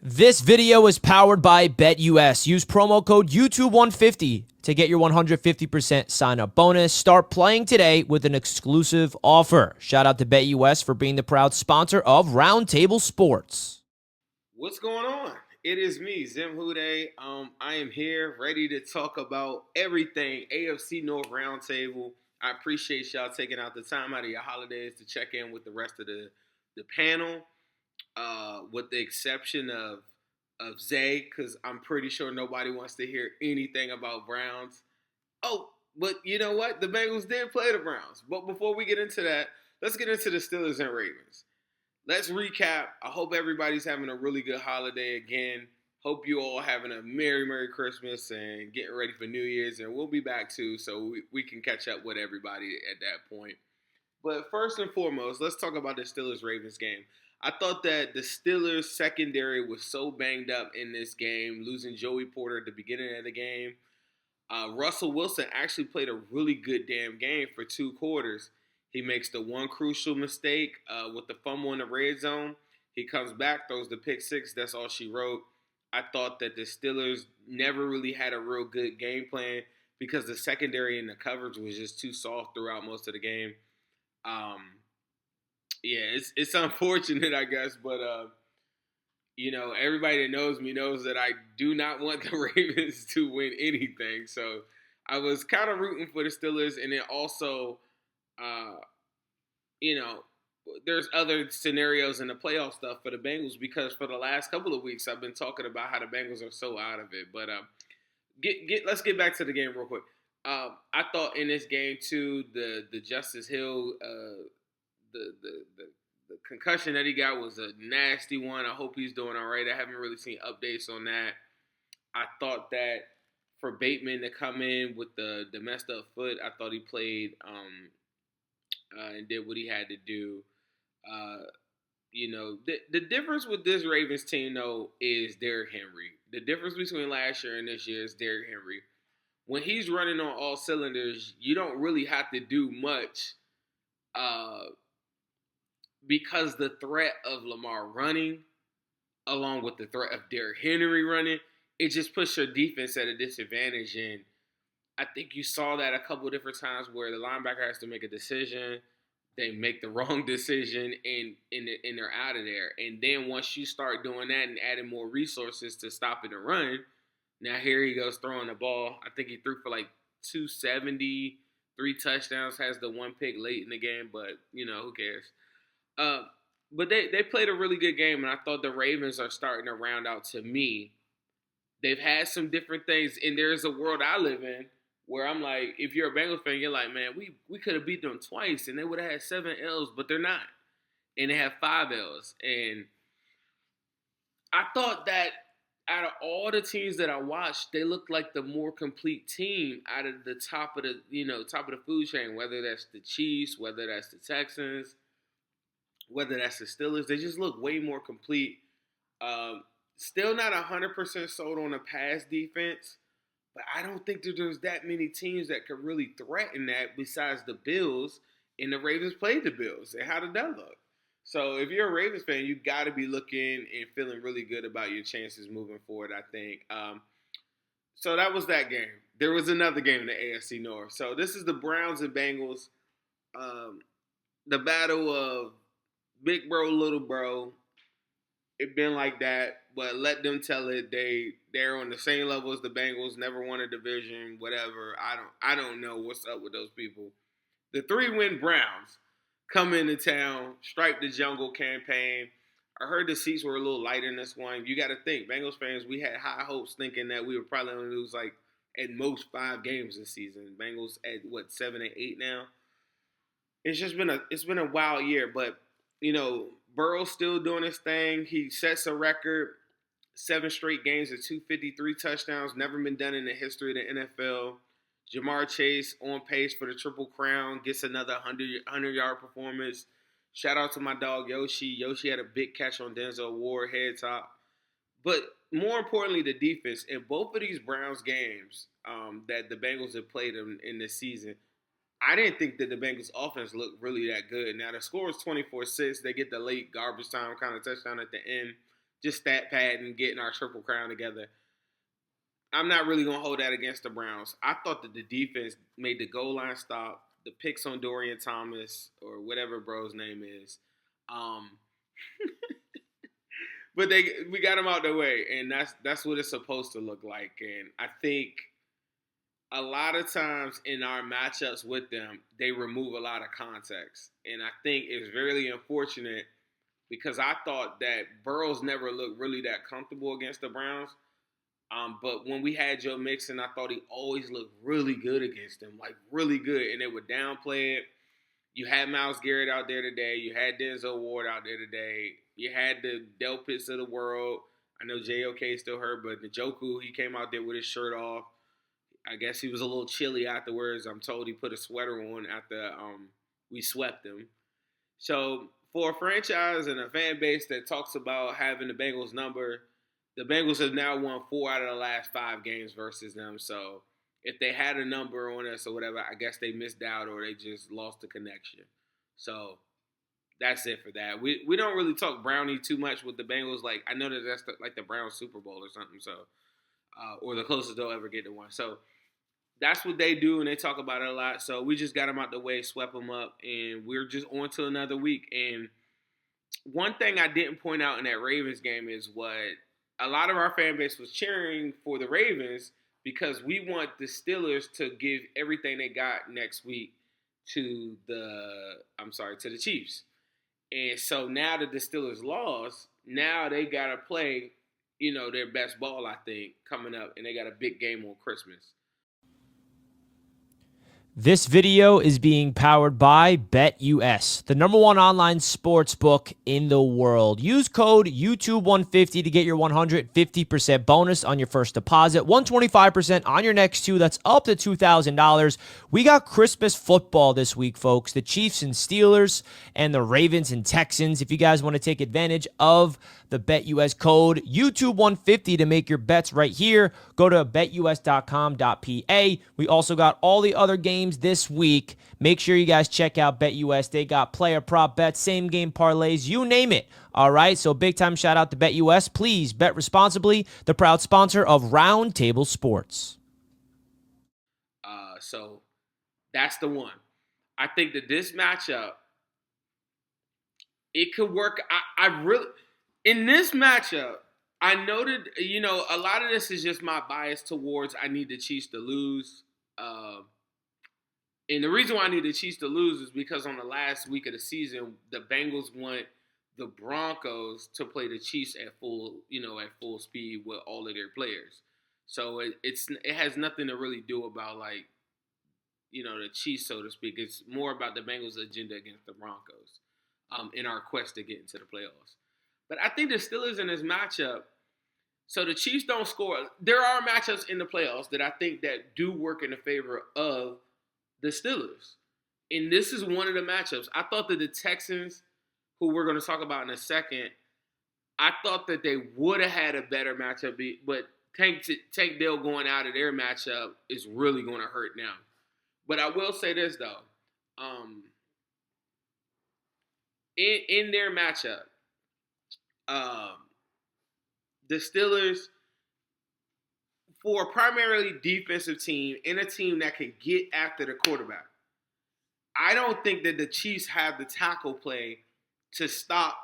This video is powered by BetUS. Use promo code YouTube150 to get your 150% sign-up bonus. Start playing today with an exclusive offer. Shout out to BetUS for being the proud sponsor of Roundtable Sports. What's going on? It is me, Zim Hude. I am here ready to talk about everything AFC North Roundtable. I appreciate y'all taking out the time out of your holidays to check in with the rest of the panel. With the exception of Zay, because I'm pretty sure nobody wants to hear anything about Browns. Oh, but you know what? The Bengals did play the Browns. But before we get into that, let's get into the Steelers and Ravens. Let's recap. I hope everybody's having a really good holiday again. Hope you all having a Merry Christmas and getting ready for New Year's. And we'll be back too, so we can catch up with everybody at that point. But first and foremost, let's talk about the Steelers-Ravens game. I thought that the Steelers secondary was so banged up in this game, losing Joey Porter at the beginning of the game. Russell Wilson actually played a really good damn game for 2 quarters. He makes the one crucial mistake with the fumble in the red zone. He comes back, throws the pick six. That's all she wrote. I thought that the Steelers never really had a real good game plan because the secondary and the coverage was just too soft throughout most of the game. Yeah, it's unfortunate, I guess, but everybody that knows me knows that I do not want the Ravens to win anything. So I was kind of rooting for the Steelers, and then also, there's other scenarios in the playoff stuff for the Bengals because for the last couple of weeks I've been talking about how the Bengals are so out of it. But let's get back to the game real quick. I thought in this game too, the Justice Hill, the concussion that he got was a nasty one. I hope he's doing all right. I haven't really seen updates on that. I thought that for Bateman to come in with the messed up foot, I thought he played and did what he had to do. The difference with this Ravens team, though, is Derrick Henry. The difference between last year and this year is Derrick Henry. When he's running on all cylinders, you don't really have to do much because the threat of Lamar running, along with the threat of Derrick Henry running, it just puts your defense at a disadvantage. And I think you saw that a couple different times where the linebacker has to make a decision. They make the wrong decision, and they're out of there. And then once you start doing that and adding more resources to stopping the run, now here he goes throwing the ball. I think he threw for like 270, 3 touchdowns, has the 1 pick late in the game, but, who cares? But they played a really good game, and I thought the Ravens are starting to round out to me. They've had some different things, and there's a world I live in where I'm like, if you're a Bengals fan, you're like, man, we could have beat them twice, and they would have had 7 L's, but they're not. And they have 5 L's. And I thought that out of all the teams that I watched, they looked like the more complete team out of the top of the food chain, whether that's the Chiefs, whether that's the Texans, whether that's the Steelers. They just look way more complete. Still not 100% sold on the pass defense, but I don't think that there's that many teams that could really threaten that besides the Bills, and the Ravens played the Bills. And how did that look? So if you're a Ravens fan, you got to be looking and feeling really good about your chances moving forward, I think. So that was that game. There was another game in the AFC North. So this is the Browns and Bengals. The battle of big bro, little bro. It been like that, but let them tell it. They're on the same level as the Bengals, never won a division, whatever. I don't know what's up with those people. The 3-win Browns come into town, strike the jungle campaign. I heard the seats were a little lighter in this one. You got to think, Bengals fans, we had high hopes thinking that we would probably only lose like at most 5 games this season. Bengals at 7 and 8 now. It's been a wild year, but Burrow's still doing his thing. He sets a record, 7 straight games of 253 touchdowns, never been done in the history of the NFL. Jamar Chase on pace for the Triple Crown, gets another 100-yard performance. Shout out to my dog Yoshi. Yoshi had a big catch on Denzel Ward, head top. But more importantly, the defense. In both of these Browns games that the Bengals have played in this season, I didn't think that the Bengals offense looked really that good. Now, the score is 24-6. They get the late garbage time kind of touchdown at the end just stat pad and getting our Triple Crown together. I'm not really going to hold that against the Browns. I thought that the defense made the goal line stop, the picks on Dorian Thomas or whatever bro's name is. But we got them out the way, and that's what it's supposed to look like. And I think a lot of times in our matchups with them, they remove a lot of context. And I think it's very unfortunate because I thought that Burrows never looked really that comfortable against the Browns. But when we had Joe Mixon, I thought he always looked really good against them, like really good. And they would downplay it. You had Myles Garrett out there today. You had Denzel Ward out there today. You had the Delpits of the world. I know JOK is still hurt, but Njoku, he came out there with his shirt off. I guess he was a little chilly afterwards. I'm told he put a sweater on after we swept him. So for a franchise and a fan base that talks about having the Bengals number, the Bengals have now won 4 out of the last 5 games versus them. So if they had a number on us or whatever, I guess they missed out or they just lost the connection. So that's it for that. We don't really talk brownie too much with the Bengals. Like, I know that that's like the Browns Super Bowl or something. So or the closest they'll ever get to one. So that's what they do, and they talk about it a lot. So we just got them out the way, swept them up, and we're just on to another week. And one thing I didn't point out in that Ravens game is what a lot of our fan base was cheering for the Ravens because we want the Steelers to give everything they got next week to the Chiefs. And so now that the Steelers lost, now they got to play, their best ball, I think, coming up, and they got a big game on Christmas. This video is being powered by BetUS, the #1 online sports book in the world. Use code YouTube150 to get your 150% bonus on your first deposit, 125% on your next 2. That's up to $2,000. We got Christmas football this week, folks. The Chiefs and Steelers and the Ravens and Texans. If you guys want to take advantage of the BetUS code YouTube150 to make your bets right here, go to betus.com.pa. We also got all the other games this week. Make sure you guys check out BetUS. They got player prop bets, same game parlays, you name it. All right, so big time shout out to BetUS. Please bet responsibly. The proud sponsor of Roundtable Sports. So that's the one. I think that this matchup, it could work. I really, in this matchup, I noted, a lot of this is just my bias towards I need the Chiefs to lose. And the reason why I need the Chiefs to lose is because on the last week of the season, the Bengals want the Broncos to play the Chiefs at full speed with all of their players. So it has nothing to really do about the Chiefs, so to speak. It's more about the Bengals' agenda against the Broncos in our quest to get into the playoffs. But I think the Steelers in this matchup, so the Chiefs don't score. There are matchups in the playoffs that I think that do work in the favor of the Steelers. And this is one of the matchups. I thought that the Texans, who we're going to talk about in a second, I thought that they would have had a better matchup, but Tank Dell going out of their matchup is really going to hurt now. But I will say this, though. In their matchup, the Steelers, for a primarily defensive team and a team that can get after the quarterback, I don't think that the Chiefs have the tackle play to stop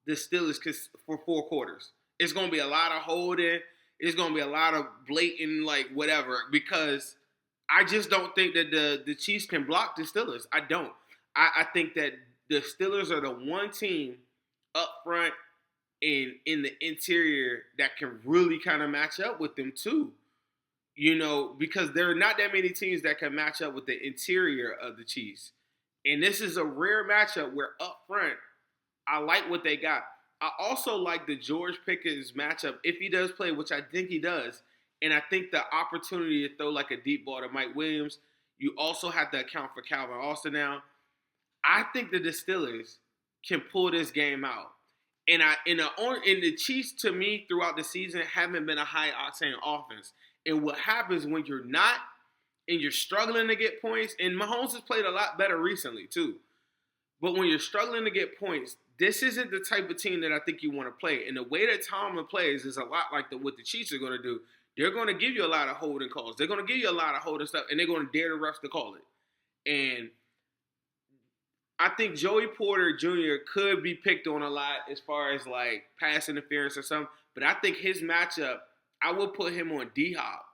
the Steelers for 4 quarters. It's going to be a lot of holding. It's going to be a lot of blatant, whatever, because I just don't think that the Chiefs can block the Steelers. I don't. I think that the Steelers are the one team up front and in the interior that can really kind of match up with them too. Because there are not that many teams that can match up with the interior of the Chiefs. And this is a rare matchup where up front, I like what they got. I also like the George Pickens matchup if he does play, which I think he does. And I think the opportunity to throw a deep ball to Mike Williams, you also have to account for Calvin Austin now. I think that the Steelers can pull this game out. And the Chiefs, to me, throughout the season, haven't been a high-octane offense. And what happens when you're not and you're struggling to get points, and Mahomes has played a lot better recently, too. But when you're struggling to get points, this isn't the type of team that I think you want to play. And the way that Tomlin plays is a lot like what the Chiefs are going to do. They're going to give you a lot of holding calls. They're going to give you a lot of holding stuff, and they're going to dare the refs to call it. And I think Joey Porter Jr. could be picked on a lot as far as like pass interference or something. But I think his matchup, I will put him on D-Hop.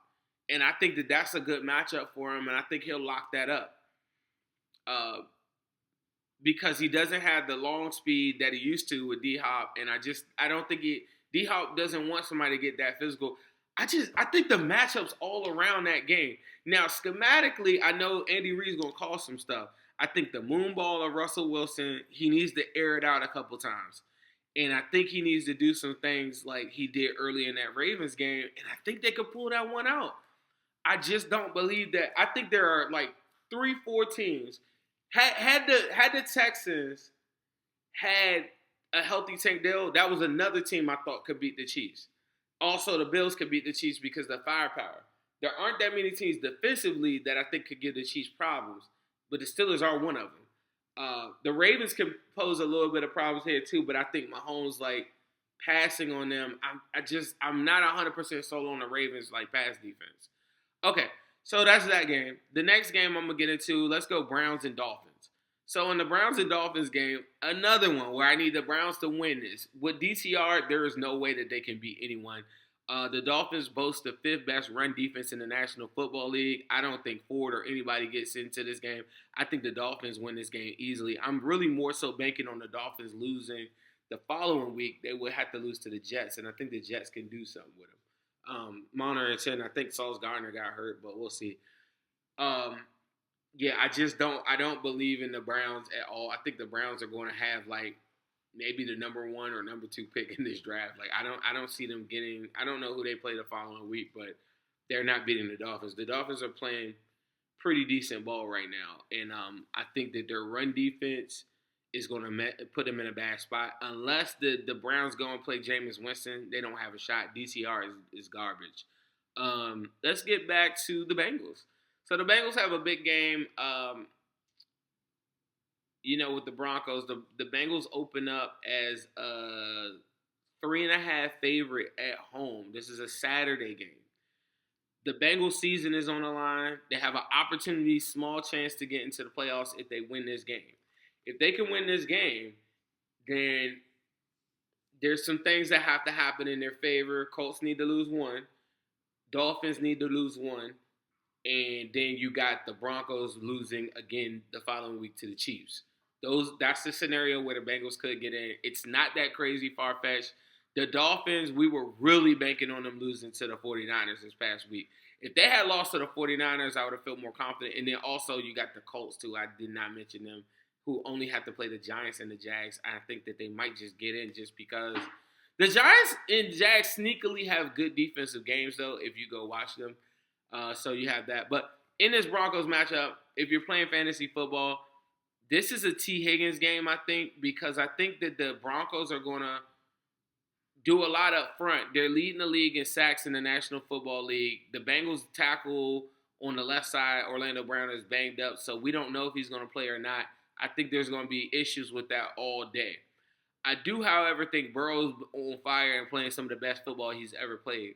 And I think that that's a good matchup for him, and I think he'll lock that up. Because he doesn't have the long speed that he used to with D-Hop, and I don't think D-Hop doesn't want somebody to get that physical. I think the matchups all around that game. Now, schematically, I know Andy Reid's going to call some stuff. I think the moonball of Russell Wilson, he needs to air it out a couple times. And I think he needs to do some things like he did early in that Ravens game, and I think they could pull that one out. I just don't believe that. I think there are like 3-4 teams. Had the Texans had a healthy Tank Dell, that was another team I thought could beat the Chiefs. Also, the Bills could beat the Chiefs because of the firepower. There aren't that many teams defensively that I think could give the Chiefs problems, but the Steelers are one of them. The Ravens can pose a little bit of problems here too, but I think Mahomes, like, passing on them, I'm not 100% sold on the Ravens, like, pass defense. Okay, so that's that game. The next game I'm going to get into, let's go Browns and Dolphins. So in the Browns and Dolphins game, another one where I need the Browns to win this. With DTR, there is no way that they can beat anyone. The Dolphins boast the 5th best run defense in the National Football League. I don't think Ford or anybody gets into this game. I think the Dolphins win this game easily. I'm really more so banking on the Dolphins losing. The following week, they would have to lose to the Jets, and I think the Jets can do something with them. Monner and Chen, I think Sauce Gardner got hurt, but we'll see. Yeah, I don't believe in the Browns at all. I think the Browns are going to have like maybe the number 1 or number 2 pick in this draft. Like I don't see them getting. I don't know who they play the following week, but they're not beating the Dolphins. The Dolphins are playing pretty decent ball right now, and I think that their run defense is going to put them in a bad spot. Unless the Browns go and play Jameis Winston, they don't have a shot. DTR is garbage. Let's get back to the Bengals. So the Bengals have a big game, with the Broncos. The Bengals open up as a 3.5 favorite at home. This is a Saturday game. The Bengals season is on the line. They have an opportunity, small chance to get into the playoffs if they win this game. If they can win this game, then there's some things that have to happen in their favor. Colts need to lose 1. Dolphins need to lose 1. And then you got the Broncos losing again the following week to the Chiefs. That's the scenario where the Bengals could get in. It's not that crazy far-fetched. The Dolphins, we were really banking on them losing to the 49ers this past week. If they had lost to the 49ers, I would have felt more confident. And then also you got the Colts, too. I did not mention them, who only have to play the Giants and the Jags. I think that they might just get in just because the Giants and Jags sneakily have good defensive games, though, if you go watch them. So you have that. But in this Broncos matchup, if you're playing fantasy football, this is a T. Higgins game, I think, because I think that the Broncos are going to do a lot up front. They're leading the league in sacks in the National Football League. The Bengals tackle on the left side, Orlando Brown, is banged up, so we don't know if he's going to play or not. I think there's going to be issues with that all day. I do, however, think Burrow's on fire and playing some of the best football he's ever played.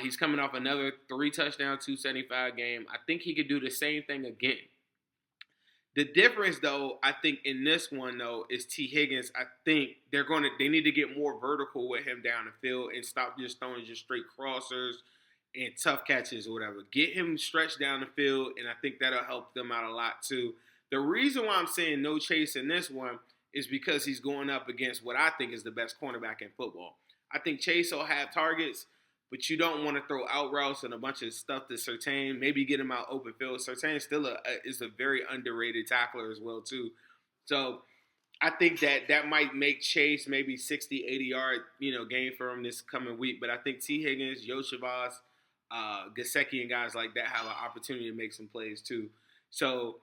He's coming off another 3-touchdown, 275 game. I think he could do the same thing again. The difference, though, I think in this one, though, is T. Higgins. I think they need to get more vertical with him down the field and stop just throwing just straight crossers and tough catches or whatever. Get him stretched down the field, and I think that'll help them out a lot, too. The reason why I'm saying no Chase in this one is because he's going up against what I think is the best cornerback in football. I think Chase will have targets, but you don't want to throw out routes and a bunch of stuff to Surtain. Maybe get him out open field. Surtain still is a very underrated tackler as well, too. So I think that might make Chase maybe 60, 80-yard game for him this coming week. But I think T. Higgins, Yoshivas, Gesicki, and guys like that have an opportunity to make some plays, too. So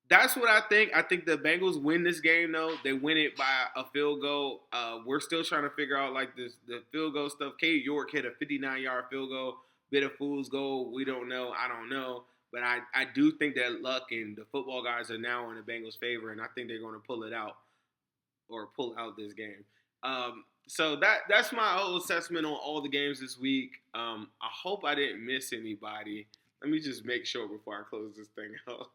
that's what I think. I think the Bengals win this game, though. They win it by a field goal. We're still trying to figure out, like, the field goal stuff. Cade York hit a 59-yard field goal. Bit of fool's goal. We don't know. I don't know. But I do think that luck and the football guys are now in the Bengals' favor, and I think they're going to pull it out. or pull out this game. So that's my whole assessment on all the games this week. I hope I didn't miss anybody. Let me just make sure before I close this thing out.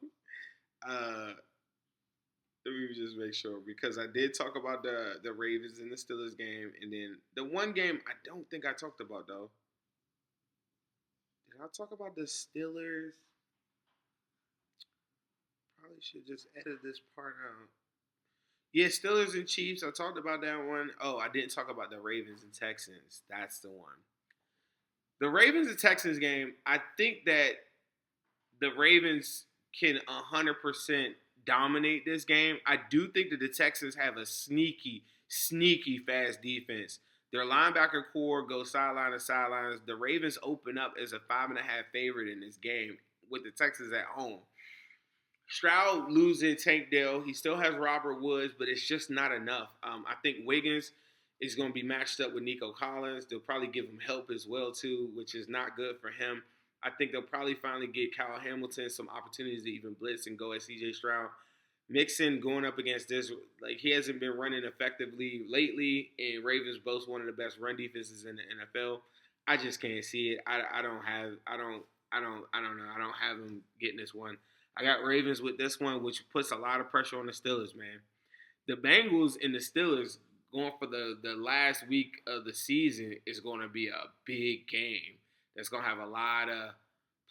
Let me just make sure, because I did talk about the Ravens and the Steelers game, and then the one game I don't think I talked about, though. Did I talk about the Steelers? Probably should just edit this part out. Yeah, Steelers and Chiefs. I talked about that one. Oh, I didn't talk about the Ravens and Texans. That's the one. The Ravens and Texans game, I think that the Ravens can 100% dominate this game. I do think that the Texans have a sneaky fast defense. Their linebacker core goes sideline to sidelines. The Ravens open up as a 5.5 favorite in this game with the Texans at home. Stroud losing Tank Dell. He still has Robert Woods, but it's just not enough. I think Wiggins is going to be matched up with Nico Collins. They'll probably give him help as well, too, which is not good for him. I think they'll probably finally get Kyle Hamilton some opportunities to even blitz and go at C.J. Stroud. Mixon going up against this, like, he hasn't been running effectively lately, and Ravens boast one of the best run defenses in the NFL. I just can't see it. I don't know. I don't have them getting this one. I got Ravens with this one, which puts a lot of pressure on the Steelers, man. The Bengals and the Steelers going for the last week of the season is going to be a big game. That's going to have a lot of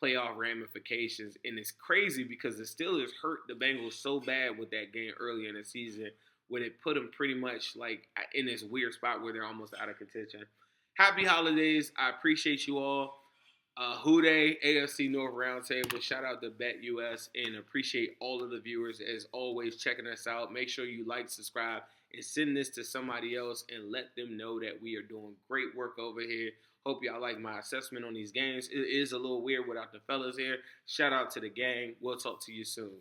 playoff ramifications. And it's crazy because the Steelers hurt the Bengals so bad with that game early in the season when it put them pretty much like in this weird spot where they're almost out of contention. Happy holidays. I appreciate you all. Houday, AFC North Roundtable. Shout out to BetUS and appreciate all of the viewers as always checking us out. Make sure you like, subscribe, and send this to somebody else and let them know that we are doing great work over here. Hope y'all like my assessment on these games. It is a little weird without the fellas here. Shout out to the gang. We'll talk to you soon.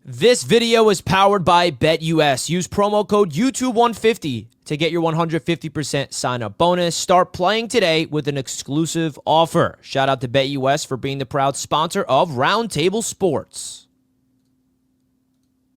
This video is powered by BetUS. Use promo code YouTube150 to get your 150% sign-up bonus. Start playing today with an exclusive offer. Shout out to BetUS for being the proud sponsor of Roundtable Sports.